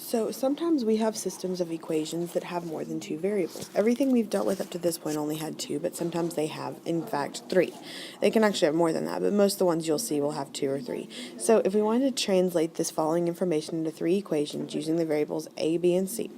So sometimes we have systems of equations that have more than two variables. Everything we've dealt with up to this point only had two, but sometimes they have, in fact, three. They can actually have more than that, but most of the ones you'll see will have two or three. So if we wanted to translate this following information into three equations using the variables A, B, and C.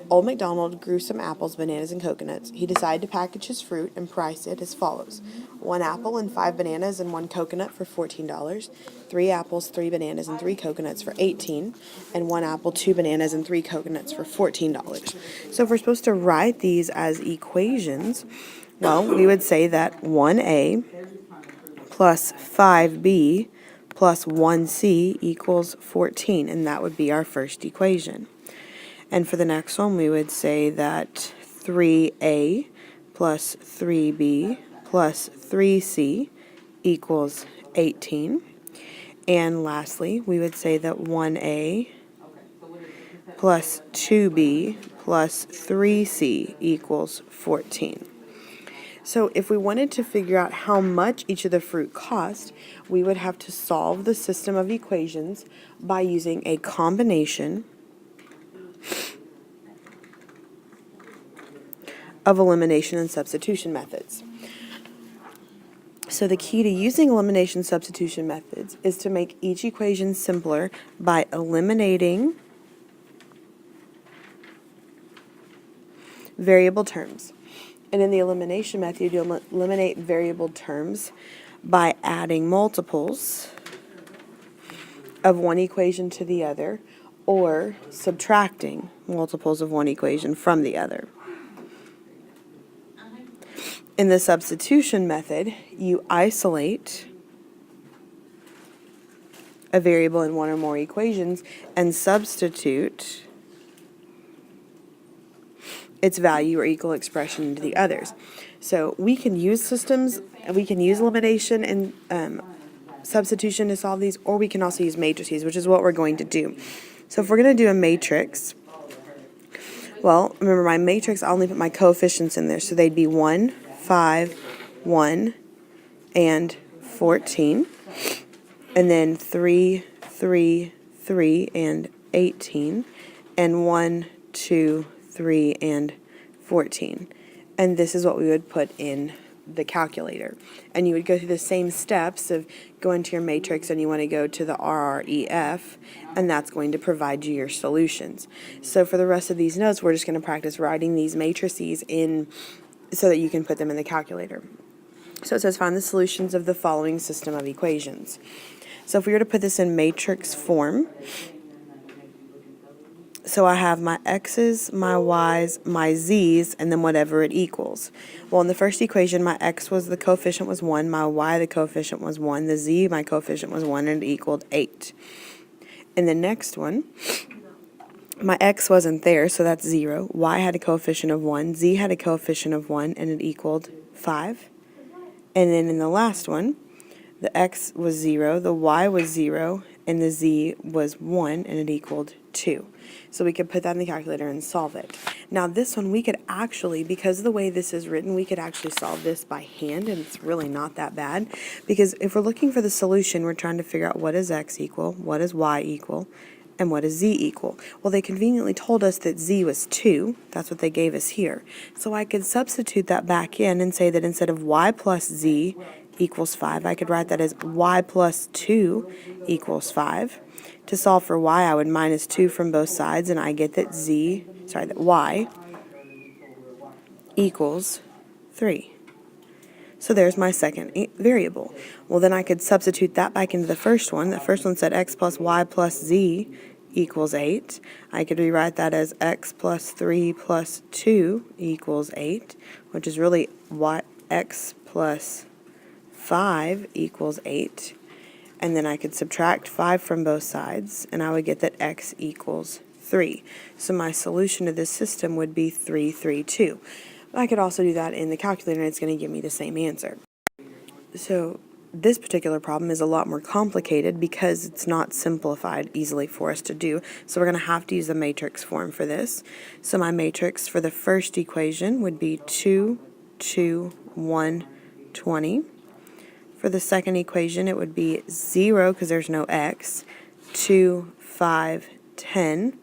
Old MacDonald grew some apples, bananas, and coconuts. He decided to package his fruit and price it as follows. 1 apple and 5 bananas and 1 coconut for $14. 3 apples, 3 bananas, and 3 coconuts for $18. And 1 apple, 2 bananas, and 3 coconuts for $14. So if we're supposed to write these as equations, well, we would say that 1A plus 5B plus 1C equals 14, and that would be our first equation. And for the next one, we would say that 3A plus 3B plus 3C equals 18. And lastly, we would say that 1A plus 2B plus 3C equals 14. So if we wanted to figure out how much each of the fruit cost, we would have to solve the system of equations by using a combination of elimination and substitution methods. So the key to using elimination substitution methods is to make each equation simpler by eliminating variable terms. And in the elimination method, you'll eliminate variable terms by adding multiples of one equation to the other or subtracting multiples of one equation from the other. In the substitution method, you isolate a variable in one or more equations and substitute its value or equal expression into the others. So we can use systems, we can use elimination and substitution to solve these, or we can also use matrices, which is what we're going to do. So if we're going to do a matrix, well, remember my matrix, I'll only put my coefficients in there, so they'd be 1, 5, 1, and 14, and then 3, 3, 3, and 18, and 1, 2, 3, and 14. And this is what we would put in the calculator. And you would go through the same steps of going to your matrix and you want to go to the RREF, and that's going to provide you your solutions. So for the rest of these notes, we're just going to practice writing these matrices in so that you can put them in the calculator. So it says find the solutions of the following system of equations. So if we were to put this in matrix form, so I have my x's, my y's, my z's, and then whatever it equals. Well, in the first equation, my x was the coefficient was 1, my y the coefficient was 1, the z my coefficient was 1, and it equaled 8. In the next one, my x wasn't there, so that's 0. Y had a coefficient of 1, z had a coefficient of 1, and it equaled 5. And then in the last one, the x was 0, the y was 0, and the z was 1, and it equaled 2. So we could put that in the calculator and solve it. Now this one we could actually, because of the way this is written, we could actually solve this by hand, and it's really not that bad. Because if we're looking for the solution, we're trying to figure out what is x equal, what is y equal, and what is z equal. Well, they conveniently told us that z was 2. That's what they gave us here. So I could substitute that back in and say that instead of y plus z equals 5, I could write that as y plus 2 equals 5. To solve for y, I would minus 2 from both sides, and I get that that y equals 3. So there's my second variable. Well, then I could substitute that back into the first one. The first one said x plus y plus z equals 8. I could rewrite that as x plus 3 plus 2 equals 8, which is really x plus 5 equals 8. And then I could subtract 5 from both sides, and I would get that x equals 3. So my solution to this system would be 3, 3, 2. I could also do that in the calculator, and it's going to give me the same answer. So this particular problem is a lot more complicated because it's not simplified easily for us to do. So we're going to have to use the matrix form for this. So my matrix for the first equation would be 2, 2, 1, 20. For the second equation, it would be 0 because there's no x, 2, 5, 10,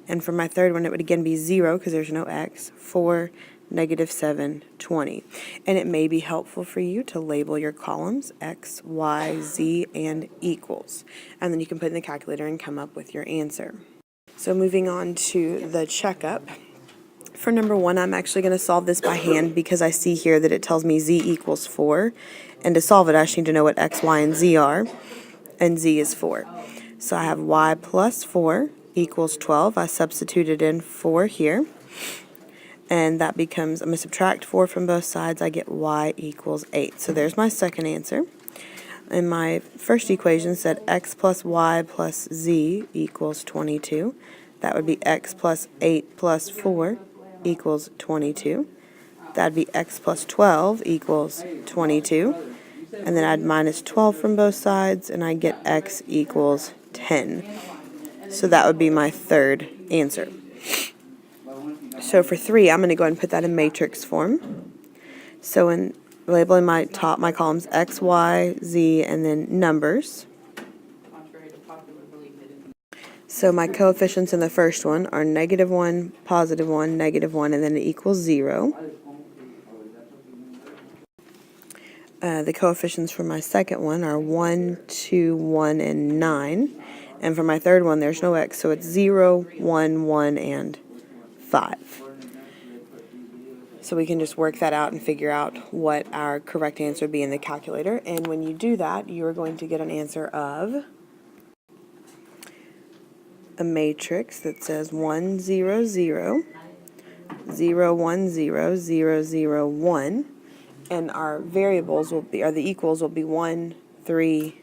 And for my third one, it would again be 0 because there's no x, 4, -7, 20. And it may be helpful for you to label your columns x, y, z, and equals. And then you can put in the calculator and come up with your answer. So moving on to the checkup. For number 1, I'm actually going to solve this by hand because I see here that it tells me z equals 4. And to solve it, I just need to know what x, y, and z are. And z is 4. So I have y plus 4 equals 12. I substituted in 4 here. And that becomes, I'm going to subtract 4 from both sides. I get y equals 8. So there's my second answer. And my first equation said x plus y plus z equals 22. That would be x plus 8 plus 4 equals 22. That would be x plus 12 equals 22. And then I'd minus 12 from both sides, and I get x equals 10. So that would be my third answer. So for 3, I'm going to go ahead and put that in matrix form. So in labeling my columns x, y, z, and then numbers. So my coefficients in the first one are -1, +1, -1, and then it equals 0. The coefficients for my second one are 1, 2, 1, and 9. And for my third one, there's no x, so it's 0, 1, 1, and 5. So we can just work that out and figure out what our correct answer would be in the calculator. And when you do that, you're going to get an answer of a matrix that says 1, 0, 0, 0, 1, 0, 0, 0, 1. And our variables will be, or the equals will be 1, 3,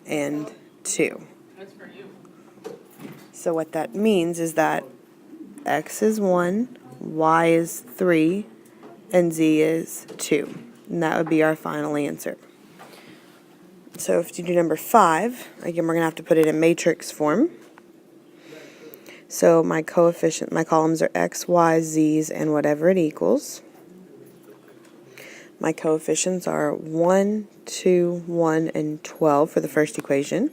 and 2. So what that means is that x is 1, y is 3, and z is 2. And that would be our final answer. So if you do number 5, again, we're going to have to put it in matrix form. So my columns are x, y, z's, and whatever it equals. My coefficients are 1, 2, 1, and 12 for the first equation.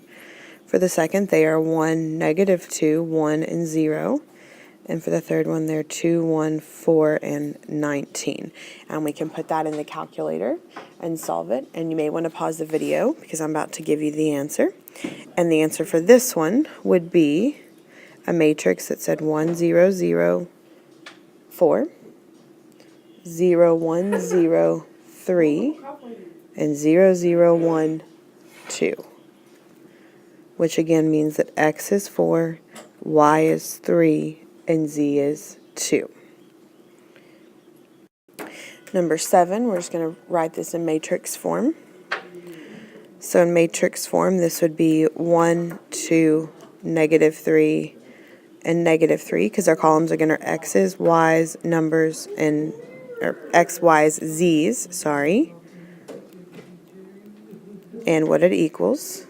For the second, they are 1, -2, 1, and 0. And for the third one, they're 2, 1, 4, and 19. And we can put that in the calculator and solve it. And you may want to pause the video because I'm about to give you the answer. And the answer for this one would be a matrix that said 1, 0, 0, 4, 0, 1, 0, 3, and 0, 0, 1, 2. Which again means that x is 4, y is 3, and z is 2. Number 7, we're just going to write this in matrix form. So in matrix form, this would be 1, 2, -3, and -3, because our columns are going to x's, y's, numbers, and or x, y's, z's, sorry, and what it equals.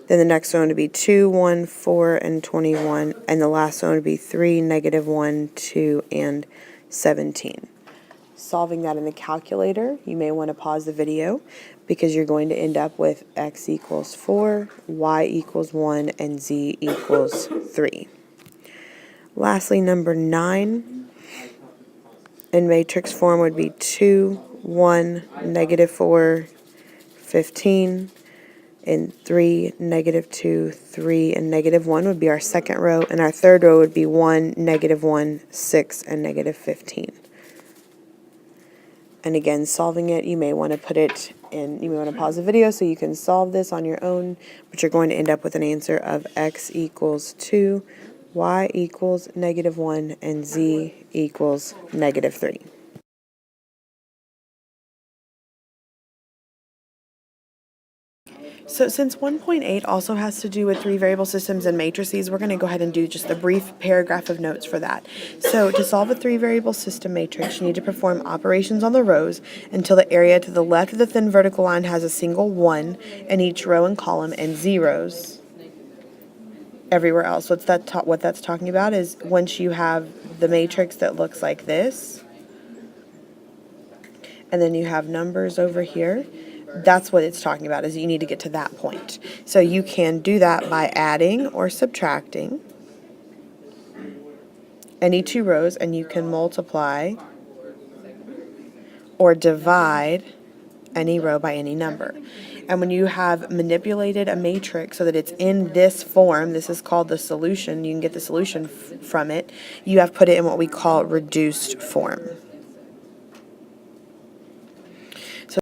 Then the next one would be 2, 1, 4, and 21, and the last one would be 3, -1, 2, and 17. Solving that in the calculator, you may want to pause the video because you're going to end up with x equals 4, y equals 1, and z equals 3. Lastly, number 9 in matrix form would be 2, 1, -4, 15, and 3, -2, 3, and -1 would be our second row, and our third row would be 1, -1, 6, and -15. And again, solving it, you may want to put it in, you may want to pause the video so you can solve this on your own, but you're going to end up with an answer of x equals 2, y equals -1, and z equals -3. So since 1.8 also has to do with 3-variable systems and matrices, we're going to go ahead and do just a brief paragraph of notes for that. So to solve a 3-variable system matrix, you need to perform operations on the rows until the area to the left of the thin vertical line has a single 1 in each row and column and zeros everywhere else. What that's talking about is once you have the matrix that looks like this, and then you have numbers over here, that's what it's talking about, is you need to get to that point. So you can do that by adding or subtracting. any two rows, and you can multiply or divide any row by any number. And when you have manipulated a matrix so that it's in this form, this is called the solution, you can get the solution from it, you have put it in what we call reduced form. So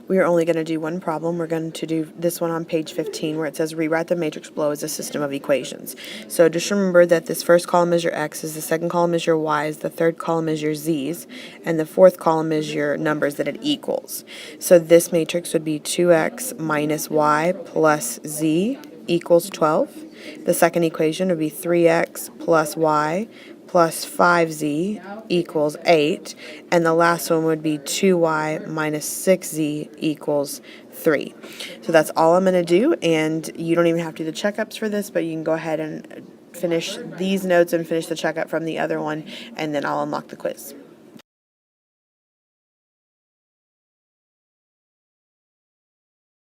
we are only going to do one problem. We're going to do this one on page 15 where it says rewrite the matrix below as a system of equations. So just remember that this first column is your x's, the second column is your y's, the third column is your z's, and the fourth column is your numbers that it equals. So this matrix would be 2x minus y plus z equals 12. The second equation would be 3x plus y plus 5z equals 8, and the last one would be 2y minus 6z equals 3. So that's all I'm going to do, and you don't even have to do the checkups for this, but you can go ahead and finish these notes and finish the checkup from the other one, and then I'll unlock the quiz.